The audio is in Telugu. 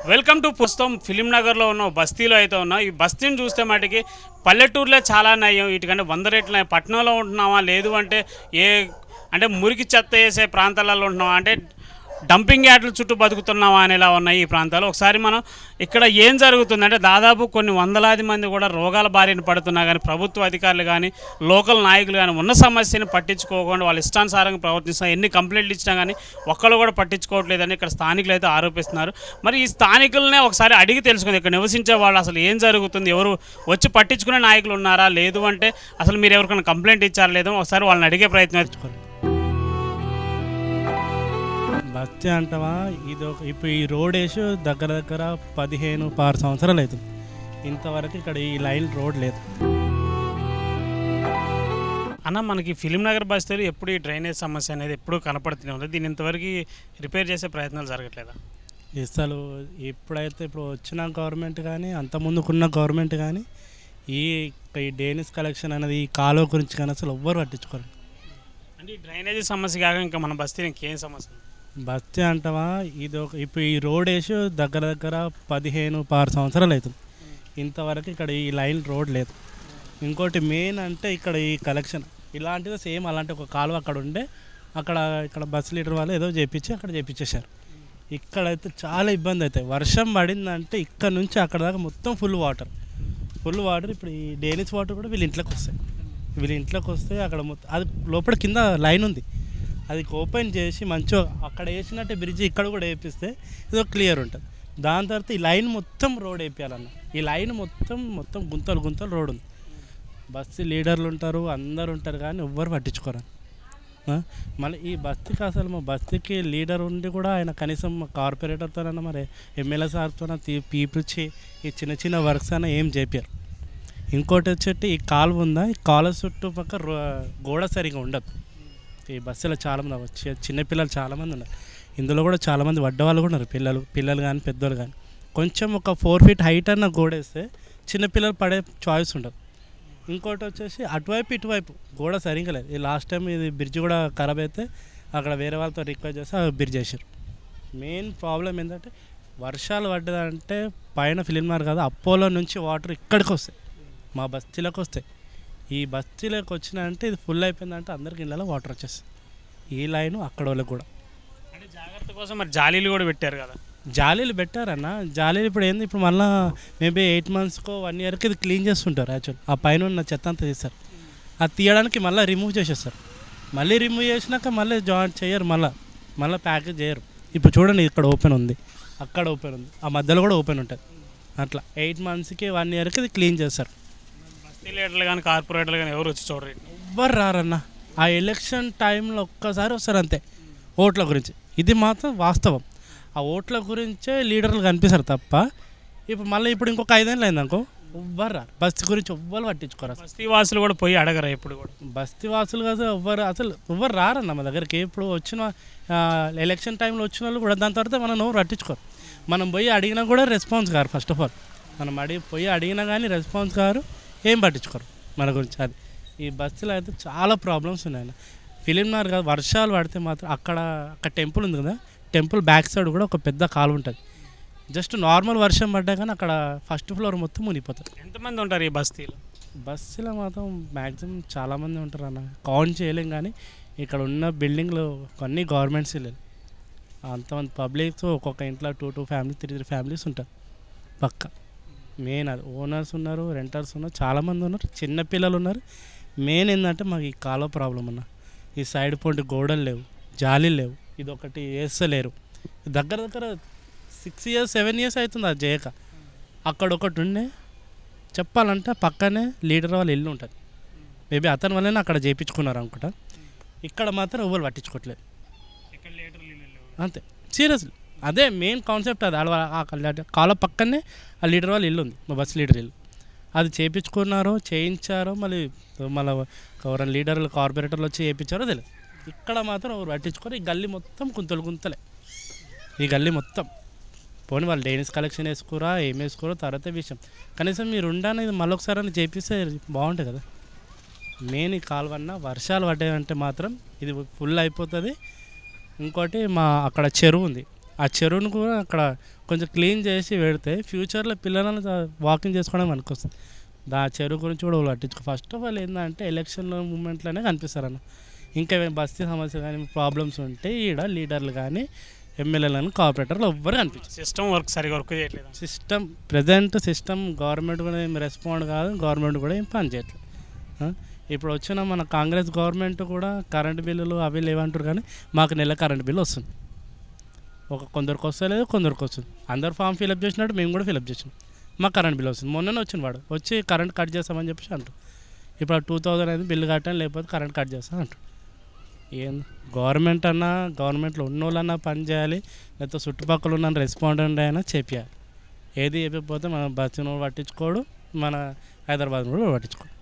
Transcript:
వెల్కమ్ టు పుస్తకం ఫిలిం నగర్లో ఉన్న బస్తీలో అయితే ఉన్నాం. ఈ బస్తీని చూస్తే మటుకి పల్లెటూరులో చాలా నయం, వీటికంటే 100 రెట్లు పట్టణంలో ఉంటున్నామా, లేదు అంటే ఏ అంటే మురికి చెత్త వేసే ప్రాంతాలలో ఉంటున్నామా, అంటే డంపింగ్ యార్డుల చుట్టూ బతుకుతున్నామా అనేలా ఉన్నాయి ఈ ప్రాంతాలు. ఒకసారి మనం ఇక్కడ ఏం జరుగుతుందంటే దాదాపు కొన్ని వందలాది మంది కూడా రోగాల బారిన పడుతున్నా కానీ ప్రభుత్వ అధికారులు కానీ లోకల్ నాయకులు కానీ ఉన్న సమస్యను పట్టించుకోకుండా వాళ్ళ ఇష్టానుసారంగా ప్రవర్తిస్తున్నారు. ఎన్ని కంప్లైంట్లు ఇచ్చినా కానీ ఒక్కళ్ళు కూడా పట్టించుకోవట్లేదని ఇక్కడ స్థానికులు అయితే ఆరోపిస్తున్నారు. మరి ఈ స్థానికులనే ఒకసారి అడిగి తెలుసుకుంది, ఇక్కడ నివసించే వాళ్ళు అసలు ఏం జరుగుతుంది, ఎవరు వచ్చి పట్టించుకునే నాయకులు ఉన్నారా, లేదు అంటే అసలు మీరు ఎవరికైనా కంప్లైంట్ ఇచ్చారా లేదో ఒకసారి వాళ్ళని అడిగే ప్రయత్నం. బస్తీ అంటావా, ఇప్పుడు ఈ రోడ్ వేసి దగ్గర 15-16 సంవత్సరాలు అవుతుంది. ఇంతవరకు ఇక్కడ ఈ లైన్ రోడ్ లేదు అన్న. మనకి ఫిలిం నగర్ బస్తీలో ఎప్పుడు ఈ డ్రైనేజ్ సమస్య అనేది ఎప్పుడు కనపడుతూనే ఉంది. దీని ఇంతవరకు రిపేర్ చేసే ప్రయత్నాలు జరగట్లేదా? అసలు ఇప్పుడు వచ్చిన గవర్నమెంట్ కానీ అంత ముందుకున్న గవర్నమెంట్ కానీ ఈ డ్రైనేజ్ కలెక్షన్ అనేది ఈ కాలువ గురించి కానీ అసలు ఎవ్వరు పట్టించుకోరు. అంటే ఈ డ్రైనేజ్ సమస్య కాక ఇంకా మన బస్తీలో ఇంకేం సమస్య? బస్తీ అంటావా, ఇప్పుడు ఈ రోడ్ వేసి దగ్గర 15-16 సంవత్సరాలు అవుతుంది. ఇంతవరకు ఇక్కడ ఈ లైన్ రోడ్ లేదు. ఇంకోటి మెయిన్ అంటే ఇక్కడ ఈ కలెక్షన్ ఇలాంటిది సేమ్ అలాంటి ఒక కాలువ అక్కడ ఉండే ఇక్కడ బస్ లీడర్ వాళ్ళు ఏదో చేపించి అక్కడ చేపించేశారు. ఇక్కడైతే చాలా ఇబ్బంది అవుతాయి. వర్షం పడిందంటే ఇక్కడ నుంచి అక్కడ దాకా మొత్తం ఫుల్ వాటర్. ఇప్పుడు ఈ డ్రైనేజ్ వాటర్ కూడా వీళ్ళ ఇంట్లోకి వస్తే అక్కడ మొత్తం అది లోపల కింద లైన్ ఉంది, అది ఓపెన్ చేసి మంచిగా అక్కడ వేసినట్టే బ్రిడ్జ్ ఇక్కడ కూడా వేపిస్తే ఇది క్లియర్ ఉంటుంది. దాని తర్వాత ఈ లైన్ మొత్తం రోడ్ వేయాలన్న. ఈ లైన్ మొత్తం గుంతలు రోడ్ ఉంది. బస్తీ లీడర్లు ఉంటారు, అందరు ఉంటారు, కానీ ఎవ్వరు పట్టించుకోరు. మళ్ళీ ఈ బస్తీకి అసలు మా బస్తీకి లీడర్ ఉండి కూడా ఆయన కనీసం కార్పొరేటర్తోనన్నా మరి ఎమ్మెల్యే సార్తోన పీపిచ్చి ఈ చిన్న వర్క్స్ అయినా ఏం చేపారు. ఇంకోటి వచ్చేటి ఈ కాలువ ఉందా, ఈ కాలువ చుట్టుపక్క గోడ సరిగా ఉండదు. ఈ బస్సులో చాలామంది చిన్నపిల్లలు చాలామంది ఉన్నారు. ఇందులో కూడా చాలామంది వడ్డవాళ్ళు కూడా ఉన్నారు. పిల్లలు కానీ పెద్దోళ్ళు కానీ కొంచెం ఒక 4 feet హైట్ అన్న గోడేస్తే చిన్నపిల్లలు పడే చాయిస్ ఉండదు. ఇంకోటి వచ్చేసి అటువైపు ఇటువైపు గోడ సరిగ్గా లేదు. ఈ లాస్ట్ టైం ఇది బ్రిడ్జ్ కూడా ఖరాబ్ అయితే అక్కడ వేరే వాళ్ళతో రిక్వెస్ట్ చేస్తే బ్రిడ్జ్ చేశారు. మెయిన్ ప్రాబ్లం ఏంటంటే వర్షాలు పడ్డదంటే పైన ఫిలిం నగర్ కాదు, అపోలో నుంచి వాటర్ ఇక్కడికి వస్తాయి, మా బస్తీలోకి వస్తాయి. ఈ బస్తీలోకి వచ్చినంటే ఇది ఫుల్ అయిపోయిందంటే అందరికి ఇళ్ళలో వాటర్ వచ్చేస్తాయి. ఈ లైను అక్కడ వాళ్ళకి కూడా అంటే జాగ్రత్త కోసం మరి జాలీలు కూడా పెట్టారు కదా. జాలీలు పెట్టారన్న. జాలీలు ఇప్పుడు ఏంది, ఇప్పుడు మళ్ళీ మేబీ 8 monthsకో 1 yearకి ఇది క్లీన్ చేస్తుంటారు. యాక్చువల్ ఆ పైన ఉన్న చెత్త అంతా తీస్తారు, అది తీయడానికి మళ్ళీ రిమూవ్ చేసేస్తారు. మళ్ళీ రిమూవ్ చేసినాక మళ్ళీ జాయింట్ చేయరు, మళ్ళీ ప్యాకేజ్ చేయరు. ఇప్పుడు చూడండి, ఇక్కడ ఓపెన్ ఉంది, అక్కడ ఓపెన్ ఉంది, ఆ మధ్యలో కూడా ఓపెన్ ఉంటుంది. అట్లా 8 monthsకి 1 yearకి ఇది క్లీన్ చేస్తారు. లీడర్లు కానీ కార్పొరేటర్లు కానీ ఎవరు వచ్చి చూడరు, ఎవ్వరు రారన్న. ఆ ఎలక్షన్ టైంలో ఒక్కసారి వస్తారు అంతే, ఓట్ల గురించి. ఇది మాత్రం వాస్తవం. ఆ ఓట్ల గురించే లీడర్లు కనిపిస్తారు తప్ప ఇప్పుడు ఇంకొక 5 ఏళ్ళు అయిందనుకో ఎవ్వరు రారు. బస్తీ గురించి ఎవ్వరు పట్టించుకోరు. బస్తీ వాసులు కూడా పోయి అడగరా ఎప్పుడు కూడా? బస్తీ వాసులు కాదు, ఎవ్వరు రారన్న మా దగ్గరికి. ఇప్పుడు వచ్చిన ఎలక్షన్ టైంలో వచ్చిన వాళ్ళు కూడా దాని తర్వాత మనం ఎవరు పట్టించుకోరు. మనం పోయి అడిగినా కూడా response car. First of all మనం పోయి అడిగినా కానీ రెస్పాన్స్ కారు, ఏం పట్టించుకోరు మన గురించి. అది ఈ బస్సులో అయితే చాలా ప్రాబ్లమ్స్ ఉన్నాయి. ఫిలిం నగర్ కాదు, వర్షాలు పడితే మాత్రం అక్కడ టెంపుల్ ఉంది కదా, టెంపుల్ బ్యాక్ సైడ్ కూడా ఒక పెద్ద కాలువ ఉంటుంది. జస్ట్ నార్మల్ వర్షం పడ్డా కానీ అక్కడ ఫస్ట్ ఫ్లోర్ మొత్తం మునిగిపోతుంది. ఎంతమంది ఉంటారు ఈ బస్సులో మాత్రం మ్యాక్సిమం చాలామంది ఉంటారు అన్న, కౌంట్ చేయలేం. కానీ ఇక్కడ ఉన్న బిల్డింగ్లు అన్నీ గవర్నమెంట్స్ ఇల్లు. అంతమంది పబ్లిక్స్ ఒక్కొక్క ఇంట్లో 2 ఫ్యామిలీస్ 3 ఫ్యామిలీస్ ఉంటారు పక్క. మెయిన్ అది ఓనర్స్ ఉన్నారు, రెంటర్స్ ఉన్నారు, చాలామంది ఉన్నారు, చిన్నపిల్లలు ఉన్నారు. మెయిన్ ఏంటంటే మాకు ఈ కాలువ ప్రాబ్లం అన్న. ఈ సైడ్ పొంటి గోడలు లేవు, జాలీలు లేవు, ఇదొకటి వేస్తలేరు. దగ్గర 6 years 7 years అవుతుంది అది చేయక. అక్కడ ఒకటి ఉండే చెప్పాలంటే పక్కనే లీడర్ వాళ్ళ ఇల్లు ఉంటుంది. మేబీ అతని వల్లనే అక్కడ చేయించుకున్నారు అనుకుంటా. ఇక్కడ మాత్రం ఎవరు పట్టించుకోవట్లేదు అంతే. సీరియస్లీ అదే మెయిన్ కాన్సెప్ట్. అది కాలువ పక్కనే ఆ లీడర్ వాళ్ళ ఇల్లు ఉంది, మా బస్ లీడర్ ఇల్లు. అది చేయించారో మళ్ళీ ఎవరైనా లీడర్లు కార్పొరేటర్లు వచ్చి చేయించారో తెలియదు. ఇక్కడ మాత్రం ఎవరు పట్టించుకోరు. ఈ గల్లీ మొత్తం గుంతలే. ఈ గల్లీ మొత్తం పోనీ వాళ్ళు డ్రైనేజ్ కలెక్షన్ వేసుకోరా ఏం వేసుకోరో తర్వాత విషయం. కనీసం మీరు ఉండనేది మళ్ళొకసారి అని చేపిస్తే బాగుంటుంది కదా. మెయిన్ ఈ కాలువన్న వర్షాలు పడ్డాయంటే మాత్రం ఇది ఫుల్ అయిపోతుంది. ఇంకోటి అక్కడ చెరువు ఉంది, ఆ చెరువును కూడా అక్కడ కొంచెం క్లీన్ చేసి పెడితే ఫ్యూచర్లో పిల్లలను వాకింగ్ చేసుకోవడం వస్తుంది. చెరువు గురించి కూడా వాళ్ళు పట్టించుకో. ఫస్ట్ ఆఫ్ ఆల్ ఏంటంటే ఎలక్షన్ మూమెంట్లోనే కనిపిస్తారన్న. ఇంకా బస్తీ సమస్య కానీ ప్రాబ్లమ్స్ ఉంటే ఈడ లీడర్లు కానీ ఎమ్మెల్యేలను కార్పొరేటర్లు ఎవ్వరు కనిపించారు. సిస్టమ్ సరిగా వర్క్ చేయట్లేదు. ప్రజెంట్ సిస్టమ్ గవర్నమెంట్ కూడా ఏం రెస్పాండ్ కాదు, గవర్నమెంట్ కూడా ఏం పని చేయట్లేదు. ఇప్పుడు వచ్చిన మన కాంగ్రెస్ గవర్నమెంట్ కూడా కరెంటు బిల్లులు అవి లేవంటారు, కానీ మాకు నెల కరెంటు బిల్లు వస్తుంది. కొందరికి వస్తలేదు, కొందరికి వస్తుంది. అందరు ఫామ్ ఫిలప్ చేసినట్టు మేము కూడా ఫిలప్ చేసినాం, మాకు కరెంట్ బిల్ వస్తుంది. మొన్ననే వచ్చింది వాడు వచ్చి కరెంట్ కట్ చేస్తామని చెప్పేసి అంటారు. ఇప్పుడు 2000 అయితే బిల్లు కట్టాను, లేకపోతే కరెంట్ కట్ చేస్తాను అంటారు. ఏం గవర్నమెంట్ అన్నా, గవర్నమెంట్లో ఉన్న వాళ్ళన్నా పని చేయాలి, లేకపోతే చుట్టుపక్కల ఉన్న రెస్పాండెంట్ అయినా చెప్పాలి. ఏది చెప్పకపోతే మన బస్సును పట్టించుకోడు, మన హైదరాబాద్ కూడా పట్టించుకోడు.